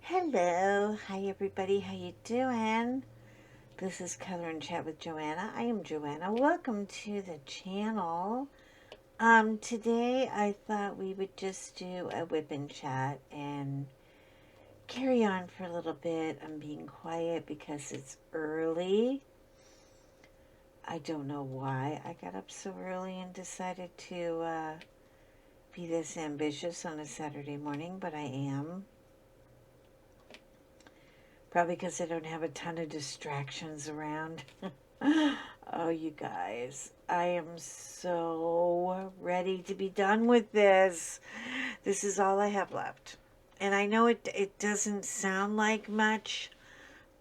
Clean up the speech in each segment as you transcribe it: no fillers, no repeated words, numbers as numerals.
Hello, hi everybody, how you doing? This is Color and Chat with Joanna. I am Joanna. Welcome to the channel. Today I thought we would just do a whip and chat and carry on for a little bit. I'm being quiet because it's early. I don't know why I got up so early and decided to be this ambitious on a Saturday morning, but I am. Probably because I don't have a ton of distractions around. Oh, you guys, I am so ready to be done with this. This is all I have left. And I know it doesn't sound like much,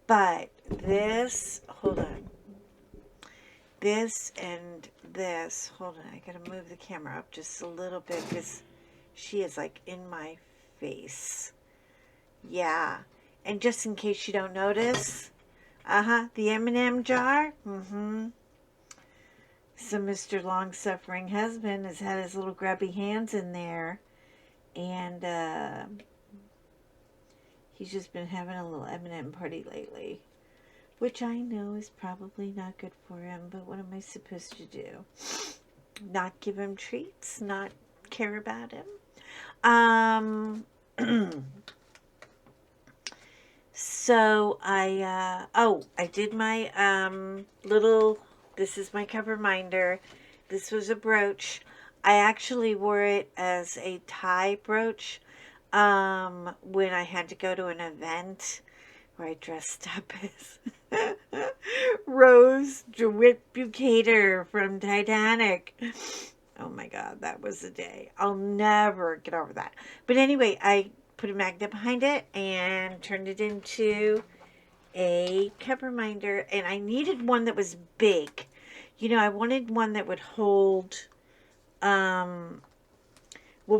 but this, hold on. This and this, hold on, I gotta move the camera up just a little bit because she is like in my face. Yeah. And just in case you don't notice, the M&M jar. So Mr. Long-Suffering Husband has had his little grubby hands in there, and he's just been having a little M&M party lately, which I know is probably not good for him, but what am I supposed to do? Not give him treats? Not care about him? So I did my this is my cover minder. This was a brooch. I actually wore it as a tie brooch when I had to go to an event where I dressed up as Rose DeWitt Bucator from Titanic. Oh my God, that was a day. I'll never get over that. But anyway, I put a magnet behind it and turned it into a cover minder, and I needed one that was big. You know, I wanted one that would hold, well,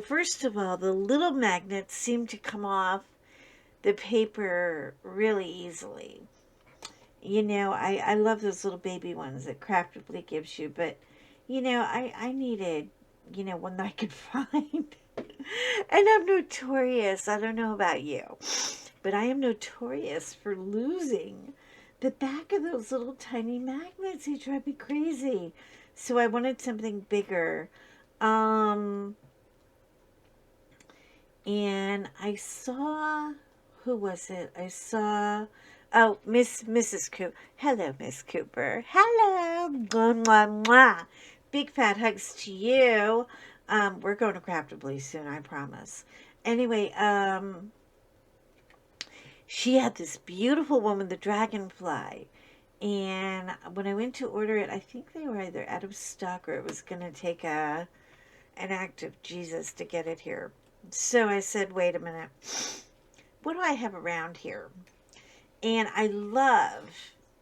first of all, the little magnets seem to come off the paper really easily. You know, I love those little baby ones that Craftedly gives you, but, you know, I needed, you know, one that I could find. And I'm notorious, I don't know about you, but I am notorious for losing the back of those little tiny magnets. They drive me crazy. So I wanted something bigger. And I saw, who was it? I saw, oh, Mrs. Cooper. Hello, Miss Cooper. Hello. Mwah, mwah, mwah. Big fat hugs to you. We're going to Craftably soon, I promise. Anyway, she had this beautiful one with the dragonfly. And when I went to order it, I think they were either out of stock or it was going to take an act of Jesus to get it here. So I said, wait a minute. What do I have around here? And I love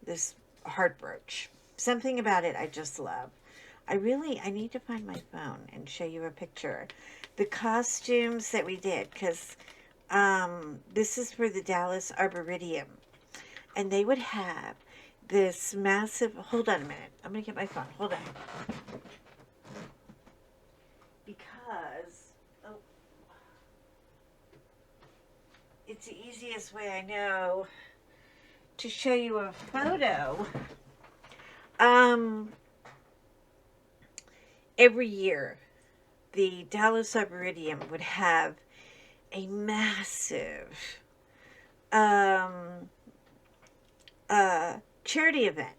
this heart brooch. Something about it I just love. I need to find my phone and show you a picture. The costumes that we did, because this is for the Dallas Arboretum. And they would have this massive, hold on a minute. I'm going to get my phone. Hold on. Because, it's the easiest way I know to show you a photo. Every year, the Dallas Arboretum would have a massive charity event.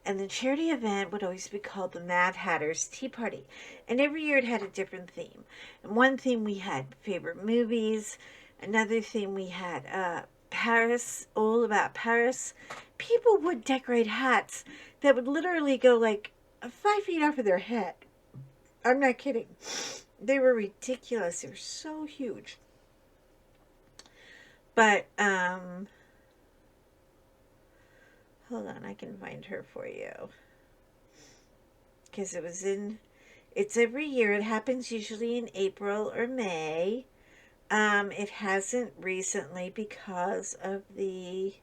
And the charity event would always be called the Mad Hatter's Tea Party. And every year it had a different theme. And one theme we had favorite movies. Another theme we had Paris, all about Paris. People would decorate hats that would literally go like 5 feet off of their head. I'm not kidding. They were ridiculous. They were so huge. But, hold on, I can find her for you. Because it's every year. It happens usually in April or May. It hasn't recently because of the,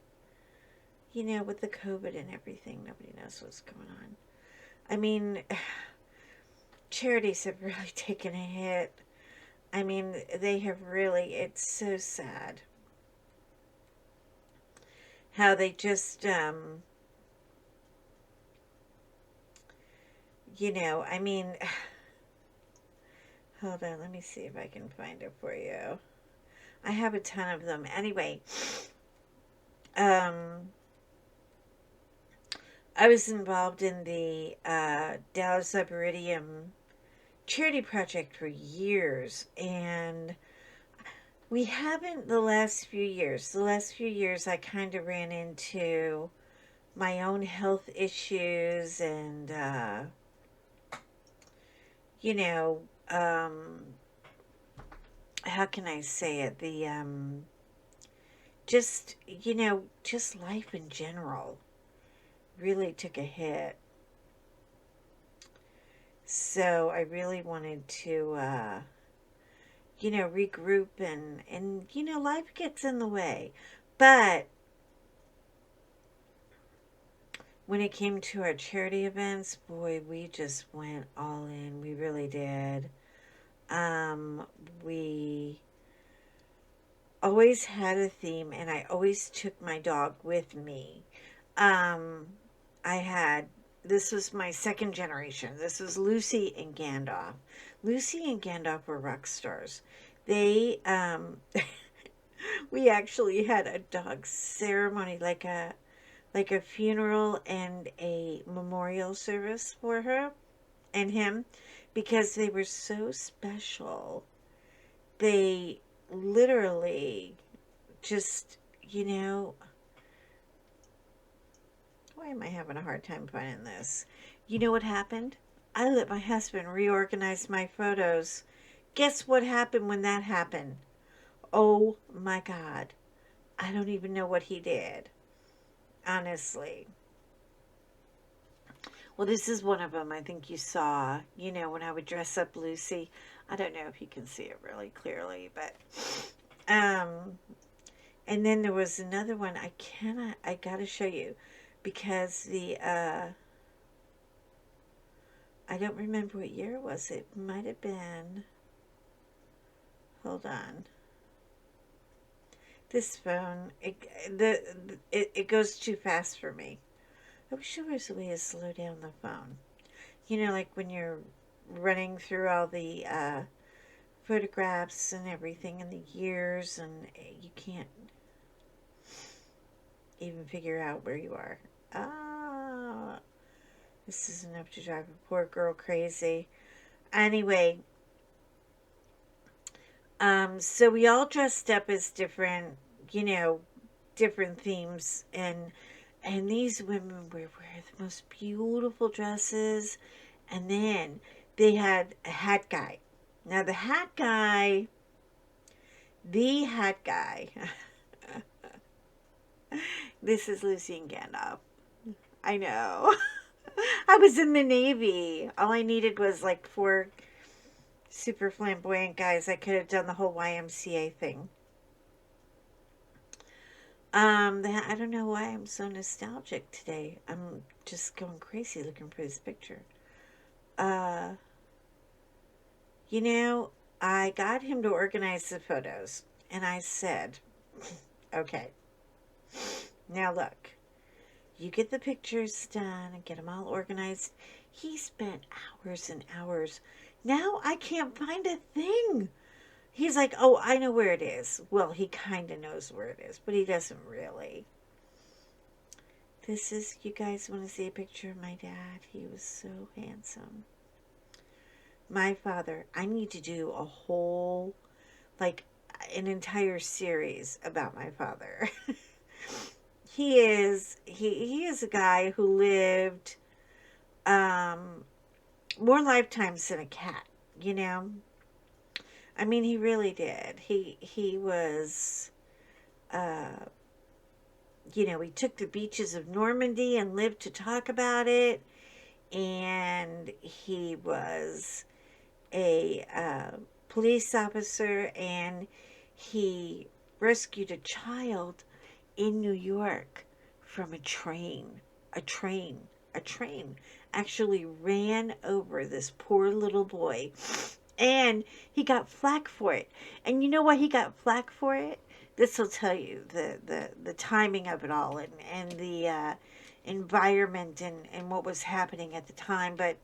with the COVID and everything, nobody knows what's going on. I mean, charities have really taken a hit. I mean, they have really, it's so sad how they just, I mean, hold on, let me see if I can find it for you. I have a ton of them. Anyway, um, I was involved in the Dallas Arboretum charity project for years, and we haven't the last few years. The last few years, I kind of ran into my own health issues and, you know, how can I say it? Just life in general really took a hit. So I really wanted to, regroup and life gets in the way. But when it came to our charity events, boy, we just went all in. We really did. We always had a theme, and I always took my dog with me. Um, I had, this was my second generation. This was Lucy and Gandalf. Lucy and Gandalf were rock stars. They, we actually had a dog ceremony, like a funeral and a memorial service for her and him, because they were so special. They literally just, why am I having a hard time finding this? You know what happened? I let my husband reorganize my photos. Guess what happened when that happened? Oh my God. I don't even know what he did. Honestly. Well, this is one of them I think you saw, when I would dress up Lucy. I don't know if you can see it really clearly, but, and then there was another one I gotta show you because I don't remember what year it was. It might have been, hold on. This phone, it goes too fast for me. I wish there was a way to slow down the phone. Like when you're running through all the photographs and everything and the years, and you can't even figure out where you are. Ah, this is enough to drive a poor girl crazy. Anyway, so we all dressed up as you know, different themes, and these women would wear the most beautiful dresses, and then they had a hat guy. Now the hat guy, this is Lucy and Gandalf. I know. I was in the Navy. All I needed was like 4 super flamboyant guys. I could have done the whole YMCA thing. I don't know why I'm so nostalgic today. I'm just going crazy looking for this picture. Uh, you know, I got him to organize the photos, and I said, okay, now look, you get the pictures done and get them all organized. He spent hours and hours. Now I can't find a thing. He's like, oh, I know where it is. Well, he kind of knows where it is, but he doesn't really. This is, you guys want to see a picture of my dad? He was so handsome. My father, I need to do a whole, like, an entire series about my father. He is a guy who lived more lifetimes than a cat, you know? I mean, he really did. He was, uh, he took the beaches of Normandy and lived to talk about it. And he was a police officer, and he rescued a child in New York from a train. A train. A train actually ran over this poor little boy, and he got flack for it. And you know why he got flack for it? This will tell you the timing of it all, and the environment, and what was happening at the time. But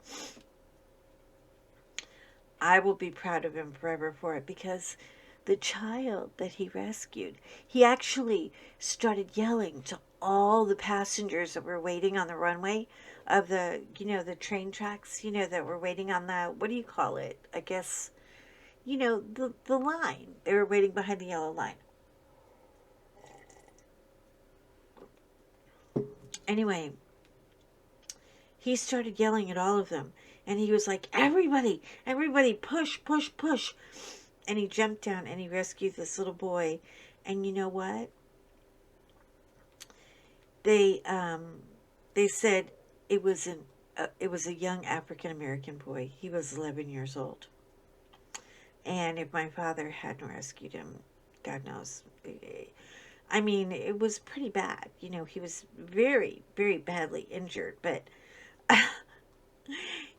I will be proud of him forever for it, because the child that he rescued, he actually started yelling to all the passengers that were waiting on the runway of the, the train tracks, that were waiting on the, what do you call it? I guess, the line. They were waiting behind the yellow line. Anyway, he started yelling at all of them. And he was like, everybody, everybody, push, push, push. And he jumped down and he rescued this little boy. And you know what? They said it was a young African American boy. He was 11 years old. And if my father hadn't rescued him, God knows. I mean, it was pretty bad. He was very, very badly injured. But,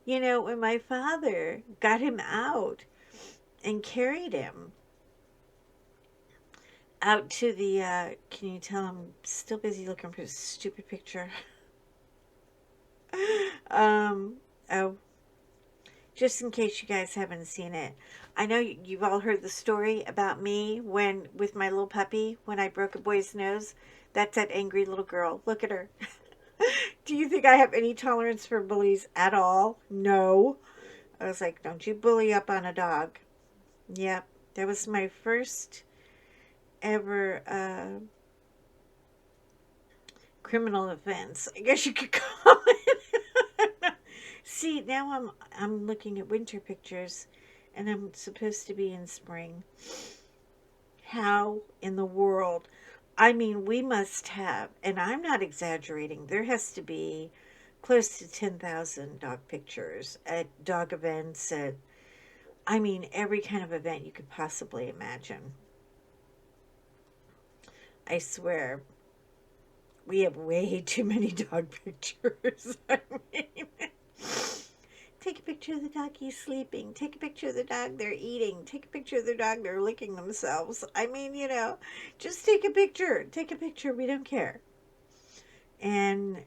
when my father got him out and carried him out to the, can you tell I'm still busy looking for a stupid picture? Oh, just in case you guys haven't seen it. I know you've all heard the story about me with my little puppy, when I broke a boy's nose. That's that angry little girl. Look at her. Do you think I have any tolerance for bullies at all? No. I was like, don't you bully up on a dog. Yep. That was my first ever criminal offense, I guess you could call it. See, now I'm looking at winter pictures, and I'm supposed to be in spring. How in the world? I mean, we must have, and I'm not exaggerating, there has to be close to 10,000 dog pictures at dog events, I mean, every kind of event you could possibly imagine. I swear, we have way too many dog pictures. I mean, take a picture of the dog, he's sleeping. Take a picture of the dog, they're eating. Take a picture of the dog, they're licking themselves. I mean, just take a picture. Take a picture. We don't care. And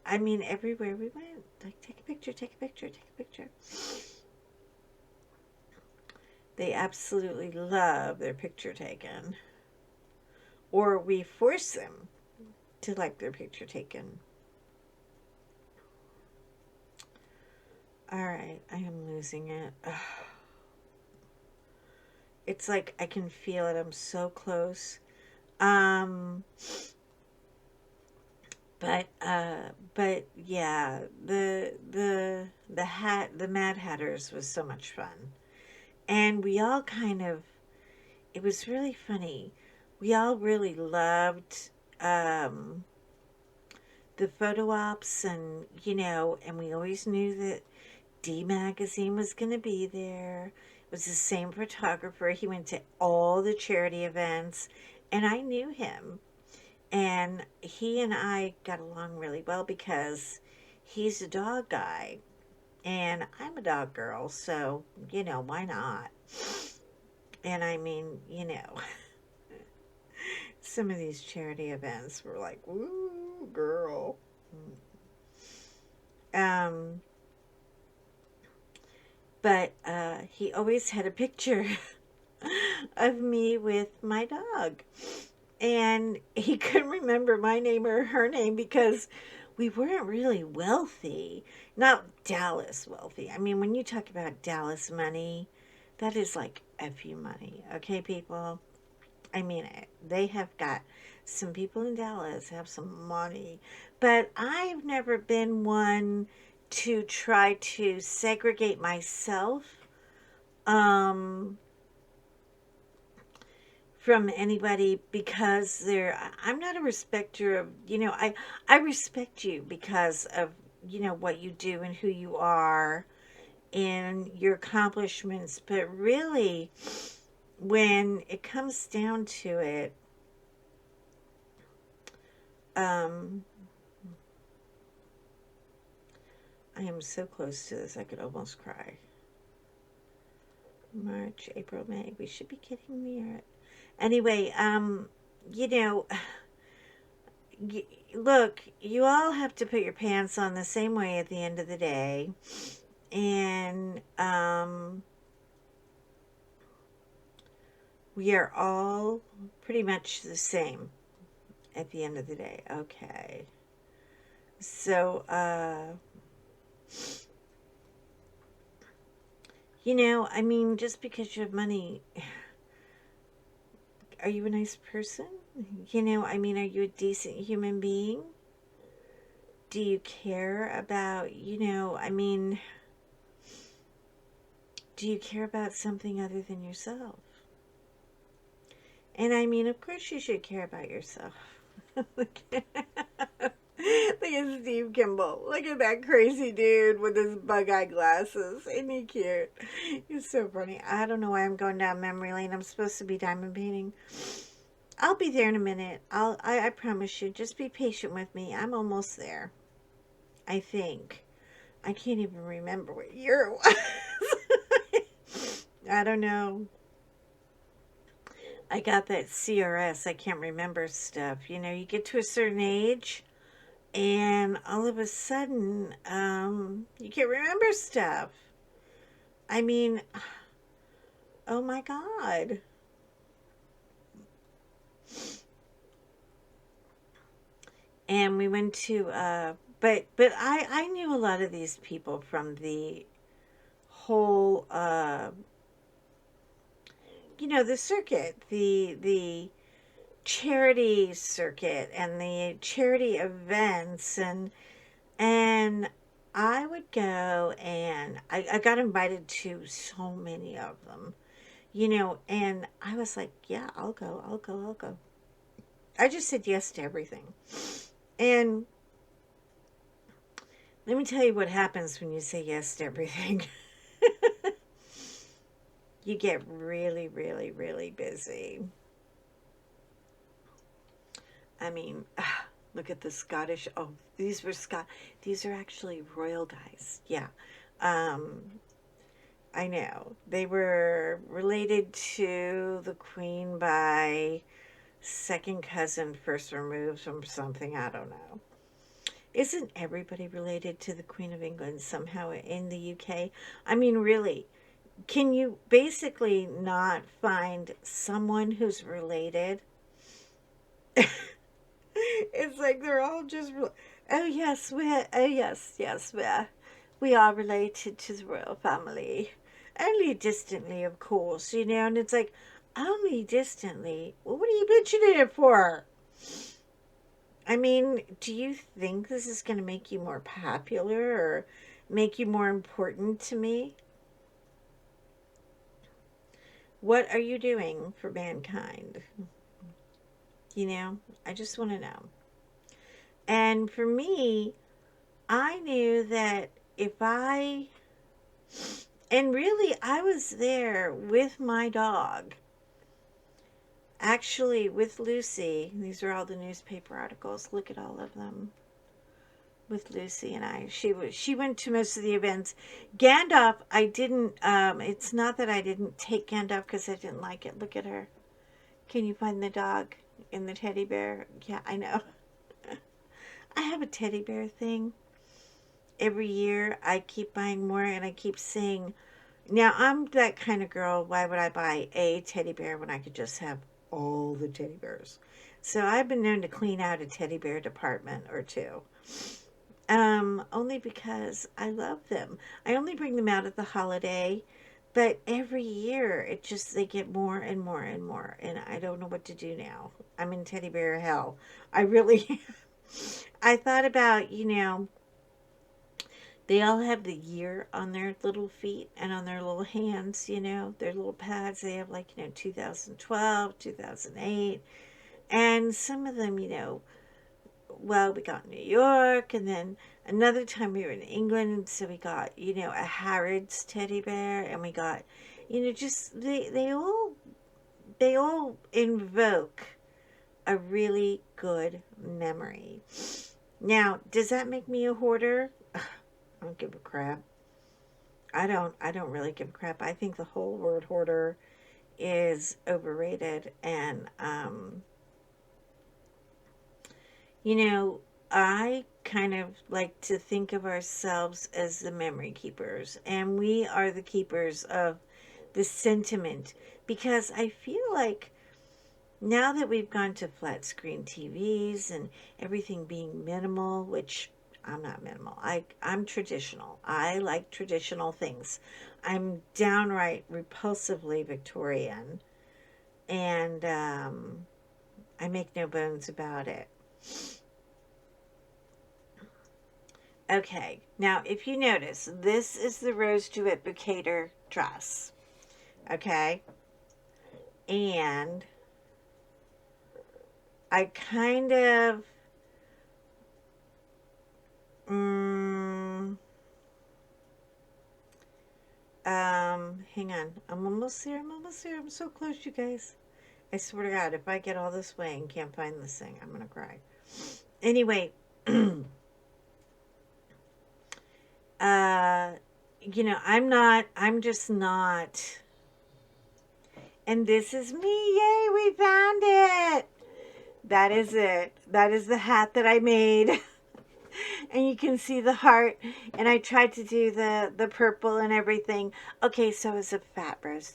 I mean, everywhere we went, like, take a picture, take a picture, take a picture. They absolutely love their picture taken. Or we force them to like their picture taken. All right, I am losing it. Ugh. It's like I can feel it. I'm so close. Um, but yeah, the Mad Hatters was so much fun, and we all kind of. It was really funny. We all really loved um the photo ops, and and we always knew that D Magazine was going to be there. It was the same photographer. He went to all the charity events, and I knew him. And he and I got along really well because he's a dog guy, and I'm a dog girl, so, why not? And I mean, some of these charity events were like, "Ooh, girl." Um, but he always had a picture of me with my dog. And he couldn't remember my name or her name because we weren't really wealthy. Not Dallas wealthy. I mean, when you talk about Dallas money, that is like FU money. Okay, people? I mean it. They have got, some people in Dallas have some money. But I've never been one to try to segregate myself um, from anybody, because I'm not a respecter of, I respect you because of, what you do and who you are and your accomplishments. But really, when it comes down to it, um, I am so close to this, I could almost cry. March, April, May. We should be getting near it. Anyway, you know, look, you all have to put your pants on the same way at the end of the day. And we are all pretty much the same at the end of the day. Okay. So, I mean, just because you have money, are you a nice person? I mean, are you a decent human being? Do you care about, I mean, do you care about something other than yourself? And I mean, of course you should care about yourself. Look at Steve Kimball. Look at that crazy dude with his bug eye glasses. Isn't he cute? He's so funny. I don't know why I'm going down memory lane. I'm supposed to be diamond painting. I'll be there in a minute. I promise you. Just be patient with me. I'm almost there. I think. I can't even remember what year it was. I don't know. I got that CRS. I can't remember stuff. You get to a certain age and all of a sudden, you can't remember stuff. I mean, oh my God. And we went to, but I knew a lot of these people from the whole, the circuit, the charity circuit and the charity events, and I would go, and I got invited to so many of them, and I was like, yeah, I'll go, I'll go, I'll go. I just said yes to everything. And let me tell you what happens when you say yes to everything. You get really, really, really busy. I mean, look at the Scottish. Oh, these are actually royal guys. Yeah. Um, I know. They were related to the Queen by second cousin, first removed from something. I don't know. Isn't everybody related to the Queen of England somehow in the UK? I mean, really, can you basically not find someone who's related? It's like they're all just, oh yes, we are related to the royal family, only distantly, of course, and it's like, only distantly. Well, what are you mentioning it for? I mean, do you think this is going to make you more popular or make you more important to me? What are you doing for mankind? I just want to know. And for me, I knew that if I, and really, I was there with my dog, actually with Lucy. These are all the newspaper articles. Look at all of them. With Lucy and I, she went to most of the events. Gandalf, I didn't. It's not that I didn't take Gandalf because I didn't like it. Look at her. Can you find the dog and the teddy bear? Yeah, I know. I have a teddy bear thing. Every year I keep buying more, and I keep saying, now I'm that kind of girl. Why would I buy a teddy bear when I could just have all the teddy bears? So I've been known to clean out a teddy bear department or two. Only because I love them. I only bring them out at the holiday, but every year they get more and more and more, and I don't know what to do now. I'm in teddy bear hell. I really, I thought about, they all have the year on their little feet and on their little hands, their little pads. They have 2012, 2008, and some of them, well, we got New York, and then another time we were in England, so we got, a Harrods teddy bear, and we got, just, they all invoke a really good memory. Now, does that make me a hoarder? I don't give a crap. I don't really give a crap. I think the whole word hoarder is overrated, and you know, I kind of like to think of ourselves as the memory keepers, and we are the keepers of the sentiment, because I feel like now that we've gone to flat screen TVs and everything being minimal, which I'm not minimal, I'm traditional. I like traditional things. I'm downright repulsively Victorian, and I make no bones about it. Okay, now if you notice, this is the Rose Duet Bucator dress. Okay, and I kind of, mm, hang on. I'm almost there. I'm almost there. I'm so close, you guys. I swear to God, if I get all this way and can't find this thing, I'm gonna cry. Anyway, uh, I'm just not. And this is me. Yay, we found it. That is it. That is the hat that I made. And you can see the heart, and I tried to do the purple and everything. Okay, so I was a fat rose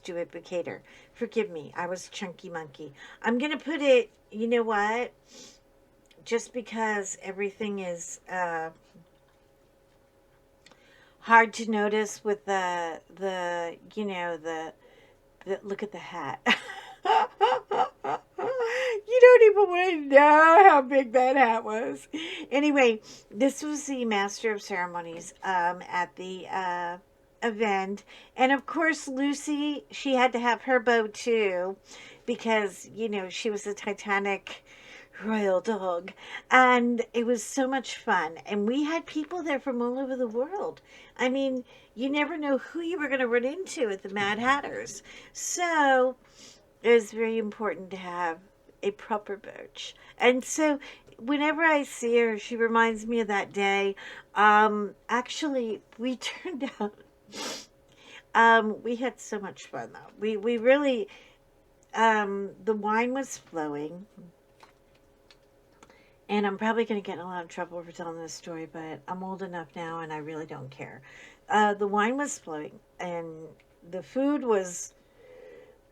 duplicator. Forgive me, I was chunky monkey. I'm gonna put it, you know what, just because everything is hard to notice with the look at the hat. You don't even want to know how big that hat was. Anyway, this was the Master of Ceremonies at the event. And of course, Lucy, she had to have her bow too, because, she was the Titanic royal dog. And it was so much fun. And we had people there from all over the world. I mean, you never know who you were going to run into at the Mad Hatters. So it was very important to have a proper birch. And so whenever I see her, she reminds me of that day. Actually, we turned out, we had so much fun though. We really, the wine was flowing. And I'm probably going to get in a lot of trouble for telling this story, but I'm old enough now and I really don't care. The wine was flowing and the food was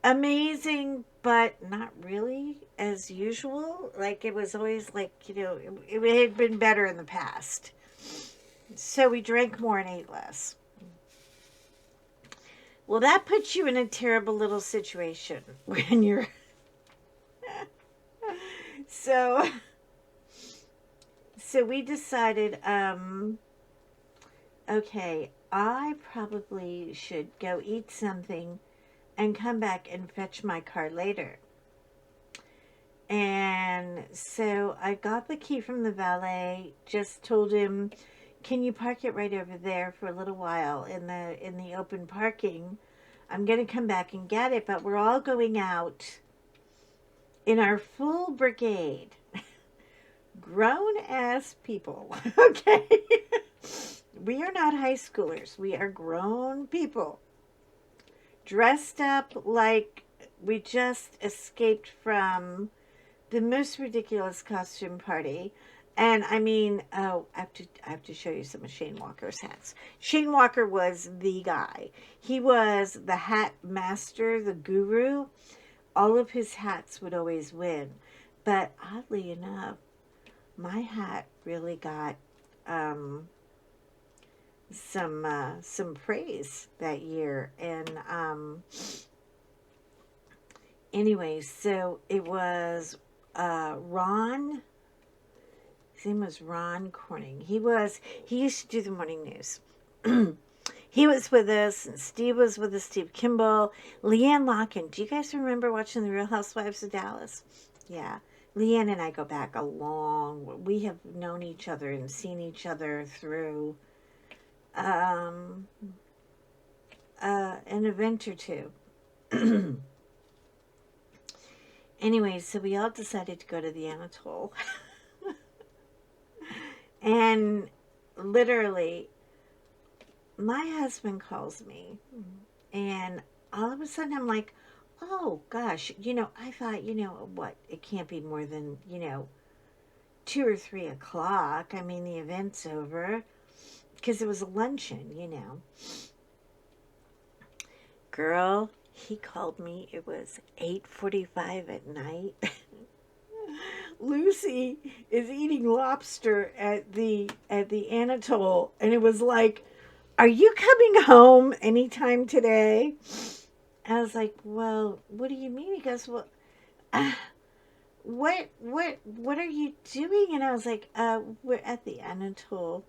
amazing, but not really as usual. Like it was always like, it had been better in the past. So we drank more and ate less. Well, that puts you in a terrible little situation when you're. so, so we decided, okay, I probably should go eat something and come back and fetch my car later. And so I got the key from the valet, just told him, can you park it right over there for a little while in the open parking? I'm going to come back and get it, but we're all going out in our full brigade. Grown ass people. Okay. We are not high schoolers. We are grown people. Dressed up like we just escaped from the most ridiculous costume party. And I mean, oh, I have to show you some of Shane Walker's hats. Shane Walker was the guy. He was the hat master, the guru. All of his hats would always win. But oddly enough, my hat really got some praise that year. And anyway, so it was Ron. His name was Ron Corning. He used to do the morning news. He was with us, and Steve was with us, Steve Kimball, Leanne Locken. Do you guys remember watching The Real Housewives of Dallas? Yeah. Leanne and I go back a long, we have known each other and seen each other through an event or two. Anyway, so we all decided to go to the Anatole. And literally, my husband calls me, and all of a sudden I'm like, oh gosh, I thought, what, it can't be more than, 2 or 3 o'clock. I mean, the event's over because it was a luncheon. Girl, he called me. It was 8:45 at night. Lucy is eating lobster at the Anatole, and it was like, "Are you coming home anytime today?" I was like, "Well, what do you mean?" He goes, "Well, uh, what are you doing?" And I was like, we're at the Anatole.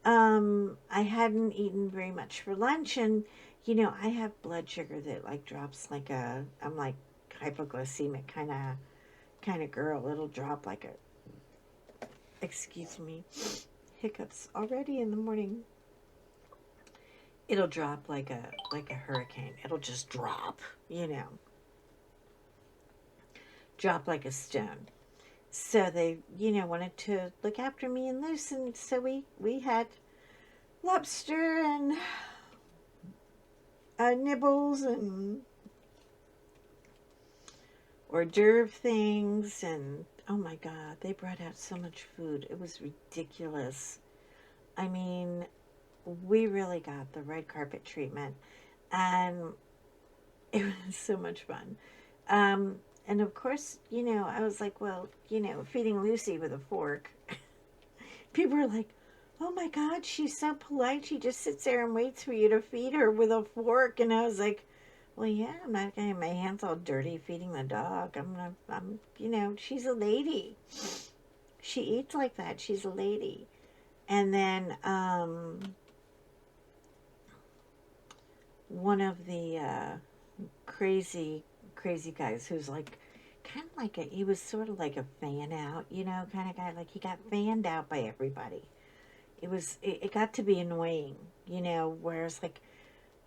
I hadn't eaten very much for lunch, and I have blood sugar that like drops like I'm like hypoglycemic kind of girl. It'll drop like excuse me, hiccups already in the morning. It'll drop like a hurricane. It'll just drop like a stone. So they, wanted to look after me and Luce, and so we had lobster and nibbles and hors d'oeuvre things, and oh my god, they brought out so much food. It was ridiculous. I mean, we really got the red carpet treatment, and it was so much fun. Um, and of course, I was like, well, feeding Lucy with a fork. People were like, oh my God, she's so polite. She just sits there and waits for you to feed her with a fork. And I was like, well, yeah, I'm not getting my hands all dirty feeding the dog. She's a lady. She eats like that. She's a lady. And then one of the crazy, crazy guys who's like, kind of like he was sort of like a fan out, kind of guy. Like he got fanned out by everybody. It got to be annoying, where it's like,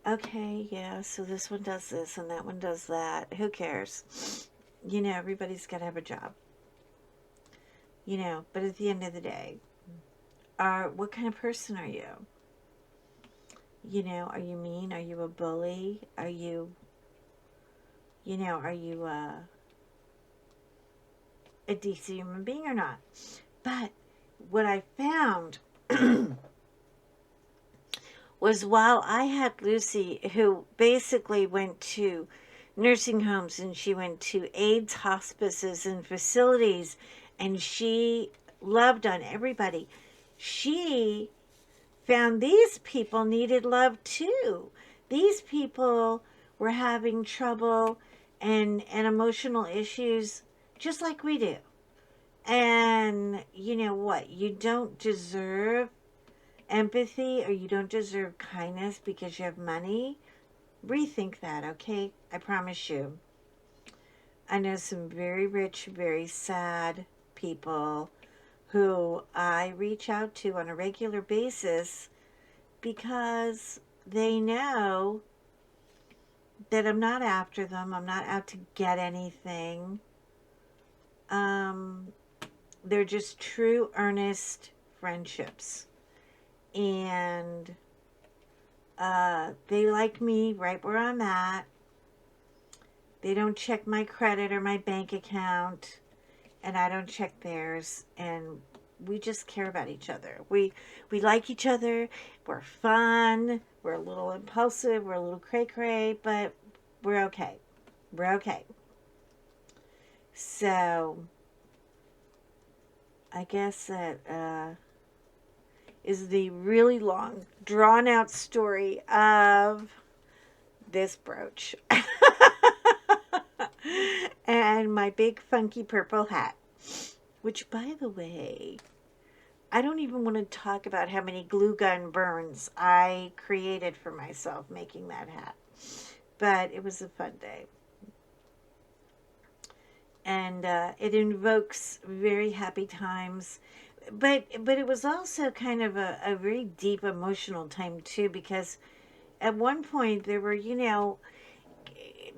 okay, yeah, so this one does this and that one does that. Who cares? Everybody's got to have a job, but at the end of the day, what kind of person are you? Are you mean? Are you a bully? Are you a decent human being or not? But what I found was while I had Lucy, who basically went to nursing homes and she went to AIDS hospices and facilities, and she loved on everybody, she found these people needed love too. These people were having trouble and emotional issues just like we do. And you know what? You don't deserve empathy or you don't deserve kindness because you have money. Rethink that, okay? I promise you. I know some very rich, very sad people who I reach out to on a regular basis because they know that I'm not after them. I'm not out to get anything. Um, they're just true, earnest friendships. And they like me right where I'm at. They don't check my credit or my bank account, and I don't check theirs. And we just care about each other. We like each other. We're fun. We're a little impulsive. We're a little cray cray, but we're okay. We're okay. So I guess that is the really long, drawn out story of this brooch and my big funky purple hat, which, by the way, I don't even want to talk about how many glue gun burns I created for myself making that hat, but it was a fun day. And it invokes very happy times, but it was also kind of a very deep emotional time too, because at one point there were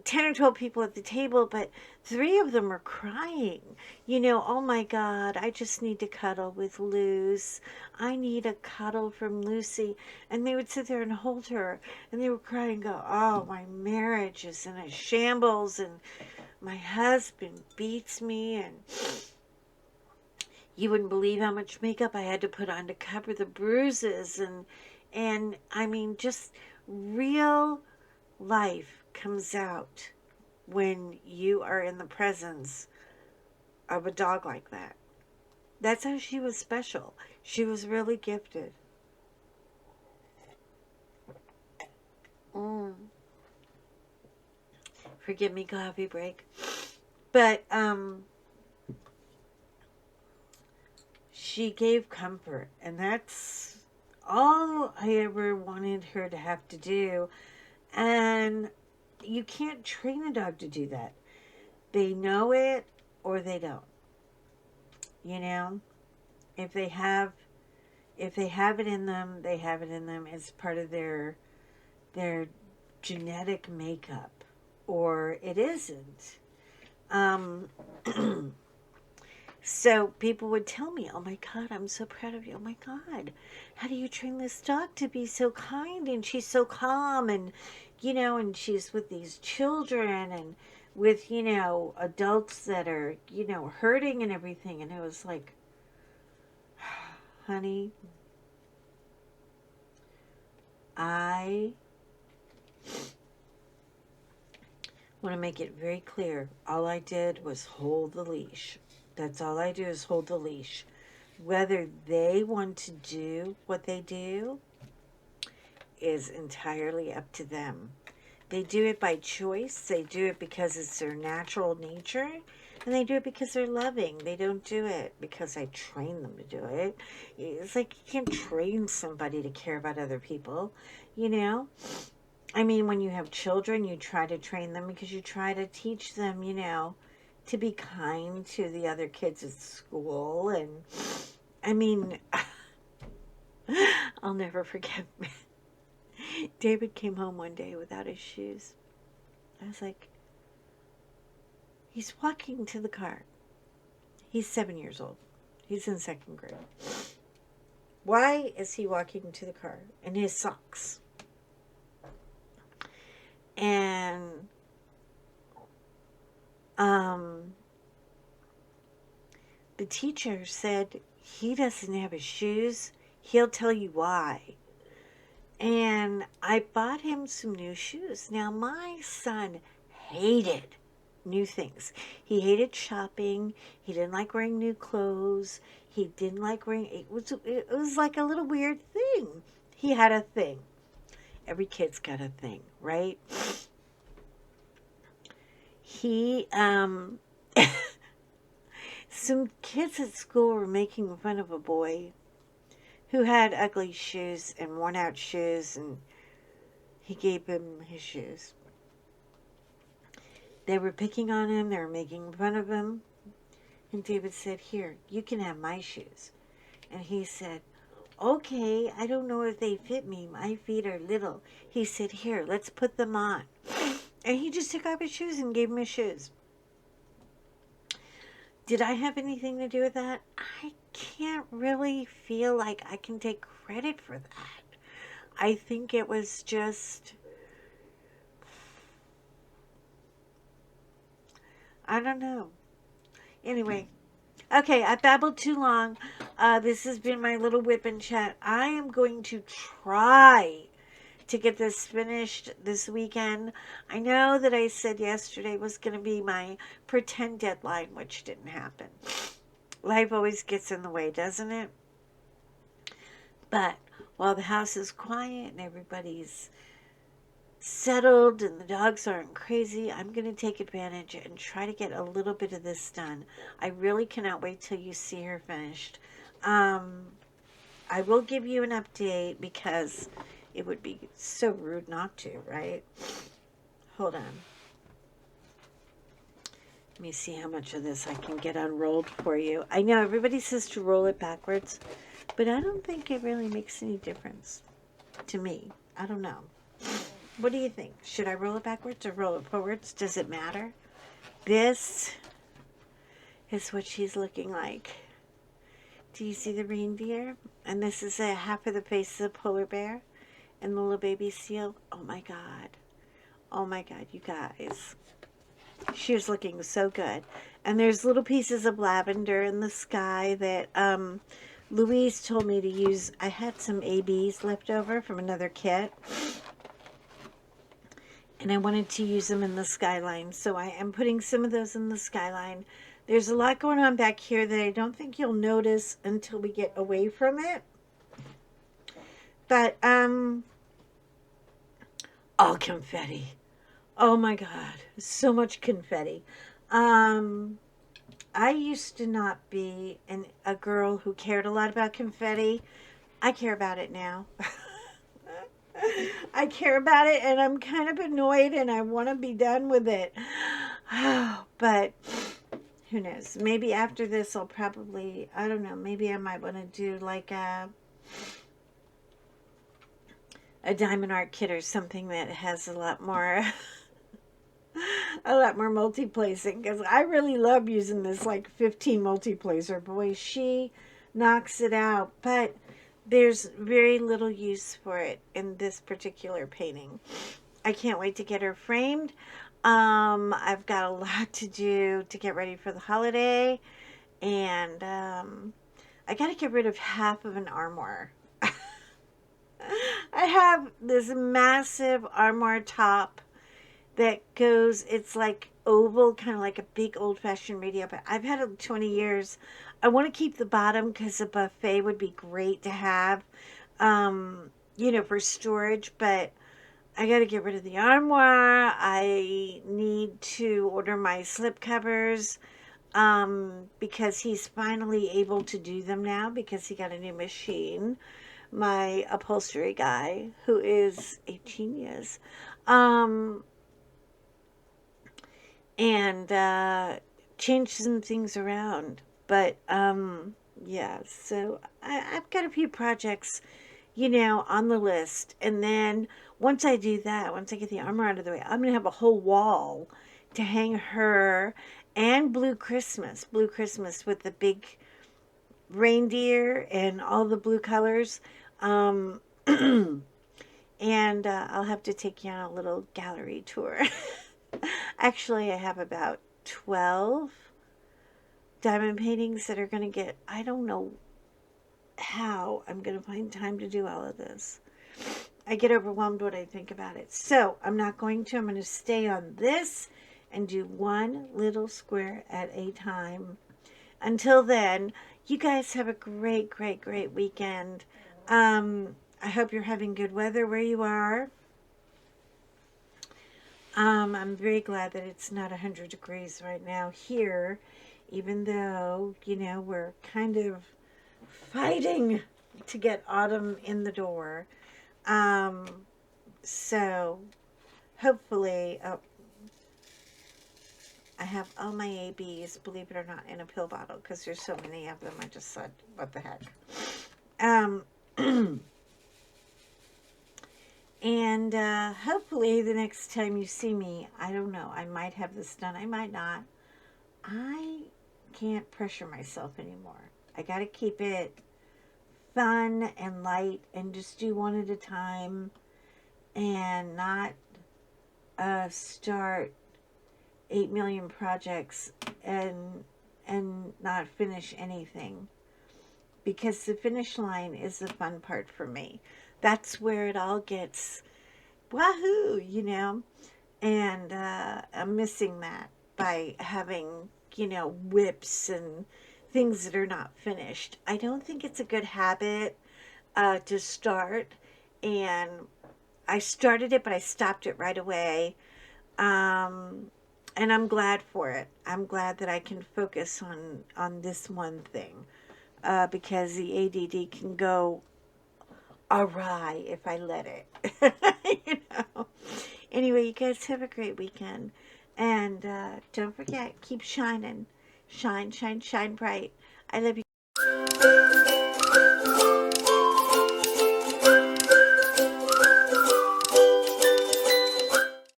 10 or 12 people at the table, but 3 of them were crying. Oh my God, I just need to cuddle with Luce. I need a cuddle from Lucy. And they would sit there and hold her, and they would cry and go, oh, my marriage is in a shambles, and my husband beats me, and you wouldn't believe how much makeup I had to put on to cover the bruises. And I mean, just real life comes out when you are in the presence of a dog like that. That's how she was special. She was really gifted. Mm. Forgive me, coffee break. But she gave comfort, and that's all I ever wanted her to have to do. And you can't train a dog to do that. They know it or they don't. You know, if they have it in them, they have it in them. It's part of their genetic makeup, or it isn't. Um, so people would tell me, "Oh my God, I'm so proud of you. Oh my God, how do you train this dog to be so kind and she's so calm and and she's with these children and with adults that are hurting and everything." And it was like, honey, I want to make it very clear. All I did was hold the leash. That's all I do is hold the leash. Whether they want to do what they do is entirely up to them. They do it by choice. They do it because it's their natural nature. And they do it because they're loving. They don't do it because I train them to do it. It's like you can't train somebody to care about other people, I mean, when you have children, you try to train them because you try to teach them, to be kind to the other kids at school. And I mean, I'll never forget. David came home one day without his shoes. I was like, he's walking to the car. He's 7 years old. He's in 2nd grade. Why is he walking to the car in his socks? And the teacher said he doesn't have his shoes. He'll tell you why. And I bought him some new shoes. Now, my son hated new things. He hated shopping. He didn't like wearing new clothes. He didn't like wearing, it was like a little weird thing. He had a thing. Every kid's got a thing, right? He, some kids at school were making fun of a boy who had ugly shoes and worn out shoes, and he gave him his shoes. They were picking on him, they were making fun of him, and David said, here, you can have my shoes. And he said, okay, I don't know if they fit me, my feet are little. He said, here, let's put them on. And he just took off his shoes and gave him his shoes. Did I have anything to do with that? I can't really feel like I can take credit for that. I think it was just, I don't know. Anyway, okay, I babbled too long. This has been my little whip and chat. I am going to try to get this finished this weekend. I know that I said yesterday was going to be my pretend deadline, which didn't happen. Life always gets in the way, doesn't it? But while the house is quiet and everybody's settled and the dogs aren't crazy, I'm going to take advantage and try to get a little bit of this done. I really cannot wait till you see her finished. I will give you an update because it would be so rude not to, right? Hold on. Let me see how much of this I can get unrolled for you. I know everybody says to roll it backwards, but I don't think it really makes any difference to me. I don't know. What do you think? Should I roll it backwards or roll it forwards? Does it matter? This is what she's looking like. Do you see the reindeer? And this is a half of the face of the polar bear and the little baby seal. Oh my God. Oh my God, you guys. She was looking so good. And there's little pieces of lavender in the sky that Louise told me to use. I had some ABs left over from another kit, and I wanted to use them in the skyline. So I am putting some of those in the skyline. There's a lot going on back here that I don't think you'll notice until we get away from it. But, all confetti. Oh my God, so much confetti. I used to not be a girl who cared a lot about confetti. I care about it now. I care about it, and I'm kind of annoyed, and I want to be done with it. But who knows? Maybe after this, I'll probably, I don't know, maybe I might want to do like a diamond art kit or something that has a lot more multi-placing, because I really love using this like 15 multi-placer. Boy, she knocks it out, but there's very little use for it in this particular painting. I can't wait to get her framed. I've got a lot to do to get ready for the holiday, and I got to get rid of half of an armoire. I have this massive armoire top that goes, it's like oval, kind of like a big old-fashioned radio, but I've had it 20 years. I want to keep the bottom because a buffet would be great to have, for storage, but I got to get rid of the armoire. I need to order my slip covers, because he's finally able to do them now because he got a new machine. My upholstery guy, who is a genius, and change some things around. But yeah, so I've got a few projects, on the list. And then once I do that, once I get the armor out of the way, I'm going to have a whole wall to hang her and Blue Christmas with the big reindeer and all the blue colors. And I'll have to take you on a little gallery tour. Actually, I have about 12 diamond paintings that are going to get, I don't know how I'm going to find time to do all of this. I get overwhelmed when I think about it. So I'm not going to. I'm going to stay on this and do one little square at a time. Until then, you guys have a great, great, great weekend. I hope you're having good weather where you are. I'm very glad that it's not 100 degrees right now here, even though, we're kind of fighting to get autumn in the door. So hopefully, I have all my ABs, believe it or not, in a pill bottle because there's so many of them. I just said, what the heck. And hopefully the next time you see me, I don't know, I might have this done, I might not. I can't pressure myself anymore. I got to keep it fun and light and just do one at a time and not start 8 million projects and not finish anything. Because the finish line is the fun part for me. That's where it all gets wahoo, and I'm missing that by having, whips and things that are not finished. I don't think it's a good habit to start, and I started it, but I stopped it right away, and I'm glad for it. I'm glad that I can focus on this one thing, because the ADD can go awry if I let it. Anyway, you guys have a great weekend. And don't forget, keep shining. Shine, shine, shine bright. I love you.